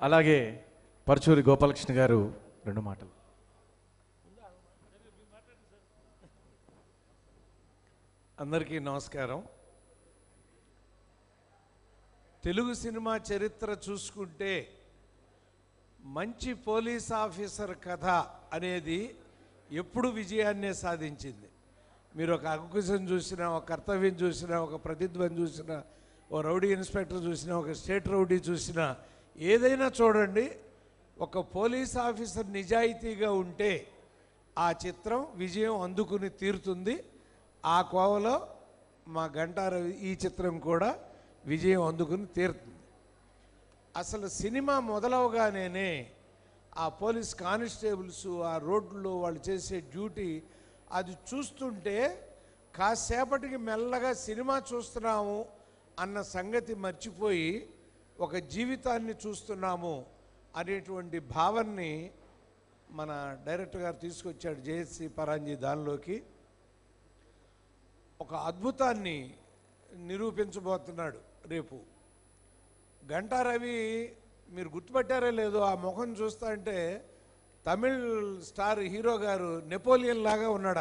అలాగే పరచూరి గోపాలకృష్ణ గారు 2 మాటలు. అందరికీ నమస్కారం. తెలుగు సినిమా చరిత్ర చూసుకుంటే మంచి పోలీస్ ఆఫీసర్ కథ అనేది ఎప్పుడు విజయాన్నే సాధించింది. మీరు ఒక అంకుశం చూసినా, ఒక కర్తవ్యం చూసినా, ఒక ప్రతిధ్వని చూసినా, ఓ రౌడీ ఇన్స్పెక్టర్ చూసినా, ఒక స్టేట్ రౌడీ చూసినా, ఏదైనా చూడండి, ఒక పోలీస్ ఆఫీసర్ నిజాయితీగా ఉంటే ఆ చిత్రం విజయం అందుకుని తీరుతుంది. ఆ కోవలో మా గంటారవి ఈ చిత్రం కూడా విజయం అందుకుని తీరుతుంది. అసలు సినిమా మొదలవగానే ఆ పోలీస్ కానిస్టేబుల్స్ ఆ రోడ్లో వాళ్ళు చేసే డ్యూటీ అది చూస్తుంటే కాసేపటికి మెల్లగా సినిమా చూస్తున్నాము అన్న సంగతి మర్చిపోయి ఒక జీవితాన్ని చూస్తున్నాము అనేటువంటి భావాన్ని మన డైరెక్టర్ గారు తీసుకొచ్చాడు, జేఎస్సి పరాంజీ. దానిలోకి ఒక అద్భుతాన్ని నిరూపించబోతున్నాడు రేపు. గంటారవి మీరు గుర్తుపట్టారో లేదో, ఆ ముఖం చూస్తా అంటే తమిళ్ స్టార్ హీరో గారు నెపోలియన్ లాగా ఉన్నాడు.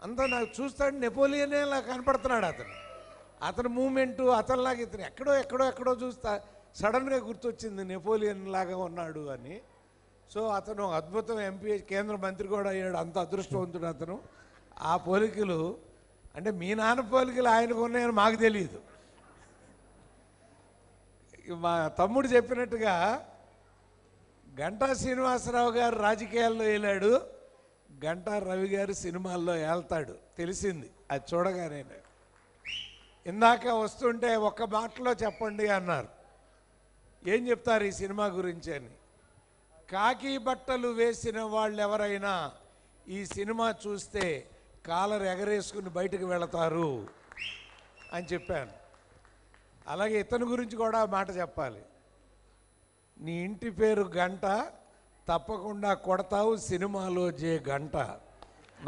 అంతా నాకు చూస్తాడు నెపోలియనే లా కనపడుతున్నాడు. అతని మూమెంటు అతనిలాగా ఇతను ఎక్కడో చూస్తా సడన్గా గుర్తొచ్చింది నెపోలియన్ లాగా ఉన్నాడు అని. సో అతను అద్భుతం ఎంపీ, కేంద్ర మంత్రి కూడా అయ్యాడు. అంత అదృష్టవంతుడు అతను. ఆ పోలికలు అంటే మీ నాన్న పోలికలు ఆయనకు ఉన్నాయని మాకు తెలియదు. మా తమ్ముడు చెప్పినట్టుగా గంటా శ్రీనివాసరావు గారు రాజకీయాల్లో వెళ్ళాడు, గంటా రవి గారు సినిమాల్లో వెళ్తాడు. తెలిసింది అది చూడగానే. ఇందాక వస్తుంటే ఒక్క మాటలో చెప్పండి అన్నారు. ఏం చెప్తారు ఈ సినిమా గురించి అని. కాకి బట్టలు వేసిన వాళ్ళు ఎవరైనా ఈ సినిమా చూస్తే కాలర్ ఎగరేసుకుని బయటకు వెళతారు అని చెప్పాను. అలాగే ఇతని గురించి కూడా మాట చెప్పాలి. నీ ఇంటి పేరు గంట, తప్పకుండా కొడతావు సినిమాలో జే గంట.